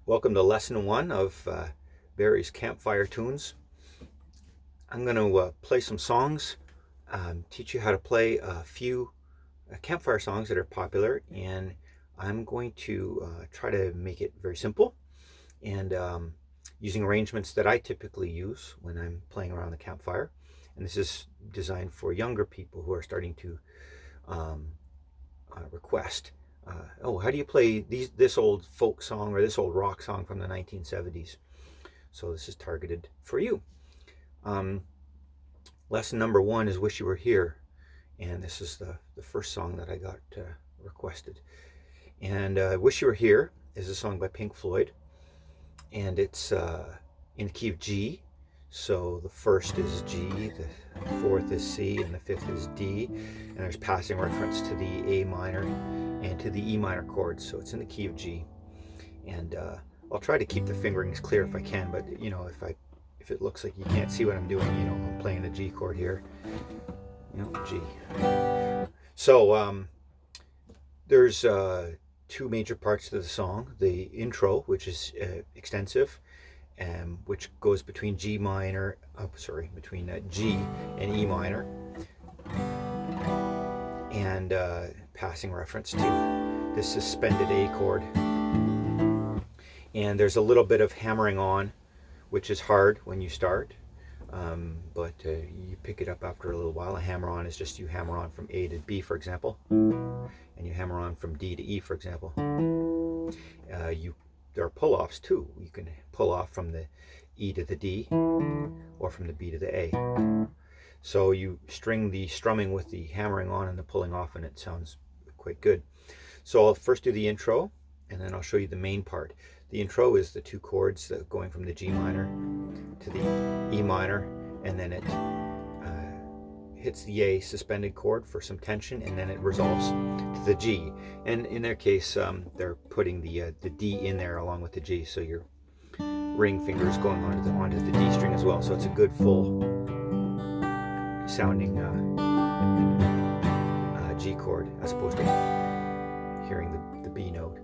Welcome to lesson 1 of Barry's Campfire tunes. I'm going to play some songs, teach you how to play a few campfire songs that are popular, and I'm going to try to make it very simple and using arrangements that I typically use when I'm playing around the campfire. And this is designed for younger people who are starting to request how do you play this old folk song or this old rock song from the 1970s? So this is targeted for you. Lesson number 1 is Wish You Were Here, and this is the first song that I got requested. And Wish You Were Here is a song by Pink Floyd, and it's in the key of G. So the first is G, the fourth is C, and the fifth is D. And there's passing reference to the A minor and to the E minor chords. So it's in the key of G. And I'll try to keep the fingerings clear if I can, but if it looks like you can't see what I'm doing, I'm playing the G chord here. G. So there's 2 major parts to the song. The intro, which is extensive, which goes between between G and E minor, and passing reference to the suspended A chord. And there's a little bit of hammering on, which is hard when you start, but you pick it up after a little while. A hammer on is just you hammer on from A to B, for example, and you hammer on from D to E, for example. There are pull-offs too. You can pull off from the E to the D or from the B to the A. So you string the strumming with the hammering on and the pulling off, and it sounds quite good. So I'll first do the intro, and then I'll show you the main part. The intro is the 2 chords going from the G minor to the E minor, and then it hits the A suspended chord for some tension, and then it resolves to the G. And in their case, they're putting the D in there along with the G, so your ring finger is going onto the D string as well. So it's a good full sounding G chord as opposed to hearing the B note.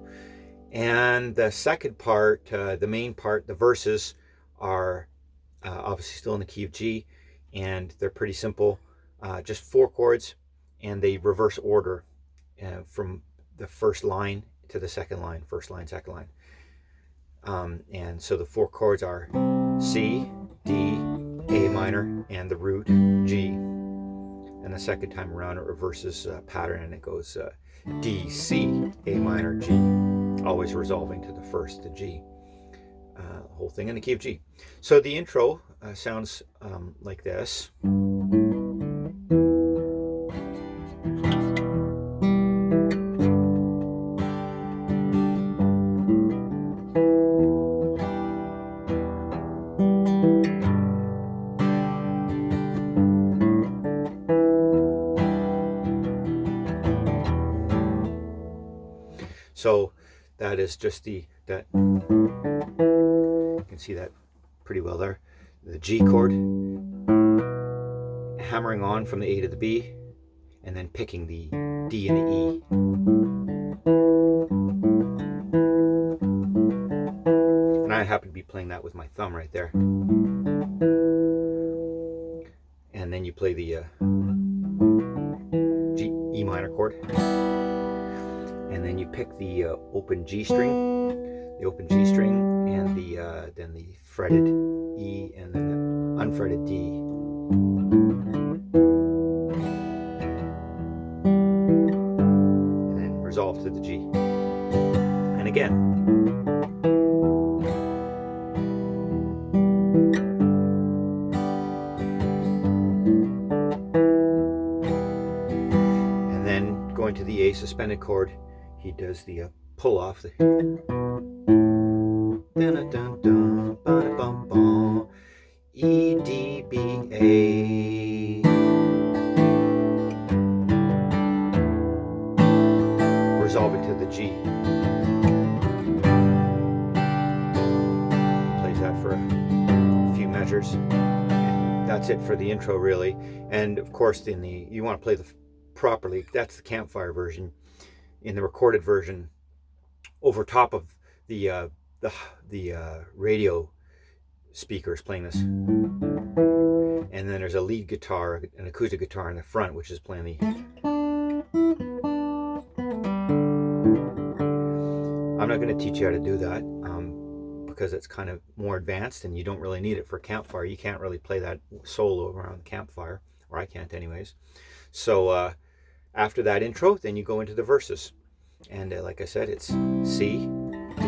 And the second part, the main part, the verses are obviously still in the key of G, and they're pretty simple. Just 4 chords, and they reverse order from the first line to the second line, first line, second line. And so the 4 chords are C, D, A minor, and the root G. And the second time around, it reverses pattern, and it goes D, C, A minor, G, always resolving to the first, the G. The whole thing in the key of G. So the intro sounds like this. So that is just that you can see that pretty well there. The G chord, hammering on from the A to the B, and then picking the D and the E. And I happen to be playing that with my thumb right there. And then you play the E minor chord. And then you pick the open G string, and then the fretted E, and then the unfretted D. And then resolve to the G. And again. And then going to the A suspended chord, he does the pull off, E, D, B, A. Resolve it to the G. Plays that for a few measures. And that's it for the intro, really. And of course, you want to play properly. That's the Campfire version. In the recorded version, over top of the the radio speaker is playing this, and then there's a lead guitar, an acoustic guitar in the front, which is playing the. I'm not going to teach you how to do that because it's kind of more advanced and you don't really need it for Campfire. You can't really play that solo around Campfire, or I can't anyways. So after that intro, then you go into the verses. And like I said, it's C, D,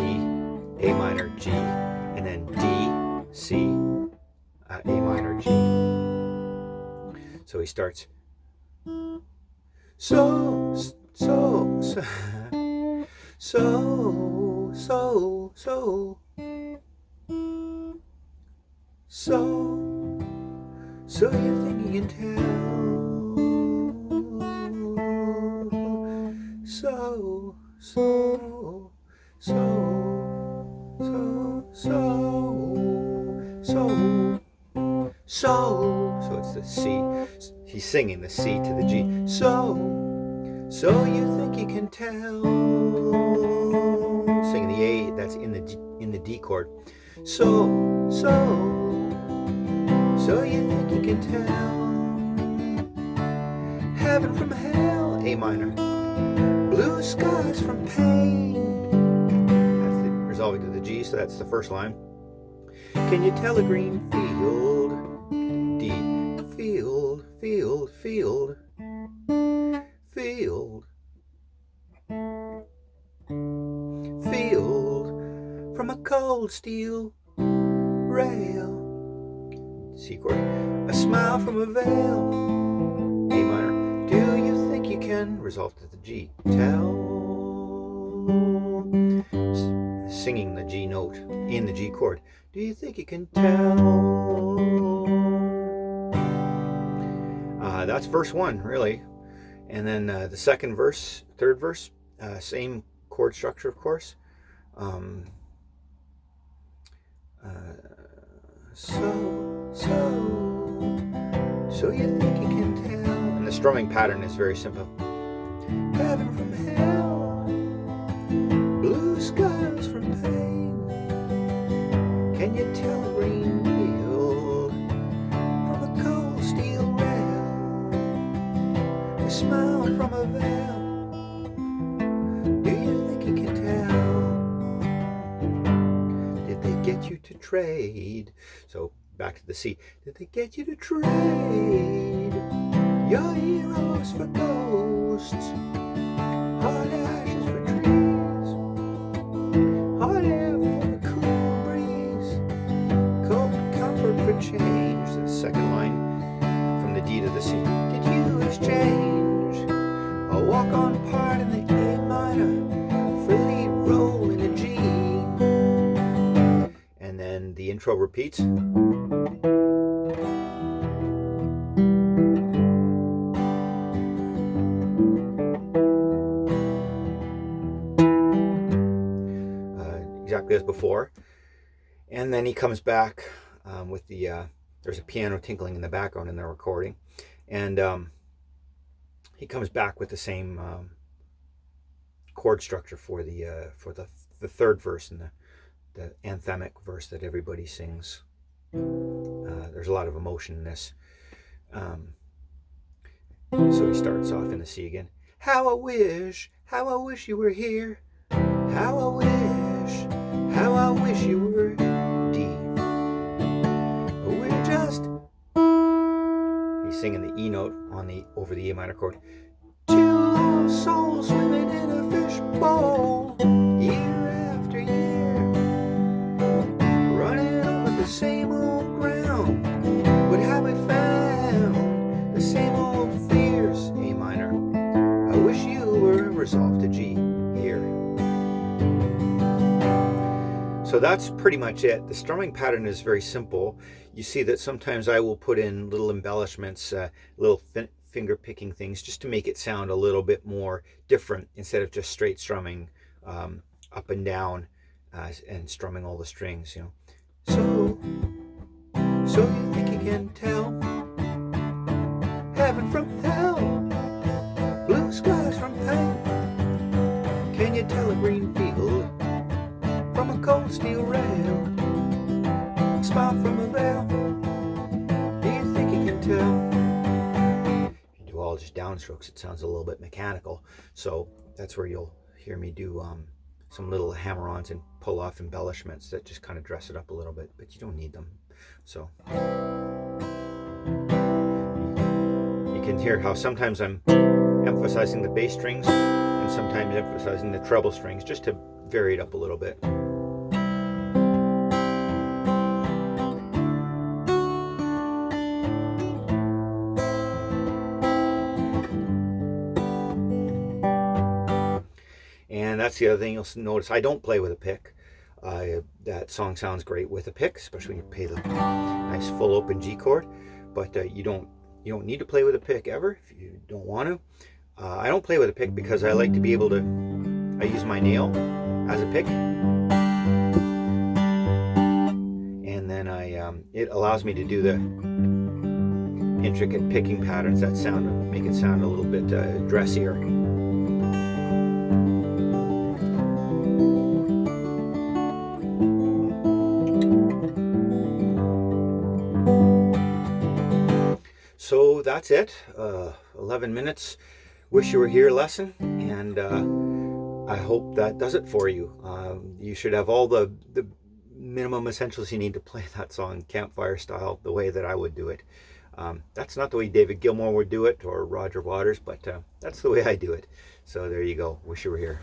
A minor, G, and then D, C, A minor, G. So he starts. So, you think you can tell? So it's the C. He's singing the C to the G. So you think you can tell? Singing the A, that's in the D chord. So you think you can tell? Heaven from hell, A minor. Blue skies from pain. That's the resolving to the G, so that's the first line. Can you tell a green field? D. Field. Field from a cold steel rail. C chord. A smile from a veil. A minor. Do you think you can resolve to the G? Tell. Singing the G note in the G chord. Do you think you can tell? That's verse 1, really. And then the second verse, third verse, same chord structure, of course. So you think you can tell? And the strumming pattern is very simple. Heaven from hell, blue skies from pain. Can you tell a green field from a cold steel rail? A smile from a veil. Do you think you can tell? Did they get you to trade? So back to the C. Did they get you to trade your heroes for ghosts? Hot ashes for trees, hot air for the cool breeze, cold comfort for change. The second line from the D to the C. Did you exchange a walk-on part in the A minor for lead roll in a G? And then the intro repeats. Exactly as before, and then he comes back with the there's a piano tinkling in the background in the recording, and he comes back with the same chord structure for the third verse and the anthemic verse that everybody sings. There's a lot of emotion in this, so he starts off in the C again. How I wish you were here. How I wish you were D. We're just. He's singing the E note on over the A minor chord. Two lost souls swimming in a fishbowl, year after year, running over the same old ground. But have we found the same old fears? A minor. I wish you were resolved to G here. So that's pretty much it. The strumming pattern is very simple. You see that sometimes I will put in little embellishments, little finger picking things just to make it sound a little bit more different instead of just straight strumming up and down and strumming all the strings, you know. So you think you can tell? Heaven from hell, blue skies from pain. Can you tell a green field from a a cold steel rail, a smile from a veil. Do you think you can tell? If you do all just downstrokes, it sounds a little bit mechanical. So that's where you'll hear me do some little hammer-ons and pull-off embellishments that just kind of dress it up a little bit, but you don't need them. So you can hear how sometimes I'm emphasizing the bass strings and sometimes emphasizing the treble strings just to vary it up a little bit. And that's the other thing you'll notice. I don't play with a pick. That song sounds great with a pick, especially when you play the nice full open G chord. But you don't need to play with a pick ever if you don't want to. I don't play with a pick because I like to be able to. I use my nail as a pick, and then it allows me to do the intricate picking patterns that make it sound a little bit dressier. So that's it. 11 minutes. Wish you were here lesson, and I hope that does it for you. You should have all the minimum essentials you need to play that song Campfire style, the way that I would do it. That's not the way David Gilmour would do it or Roger Waters, but that's the way I do it. So there you go. Wish you were here.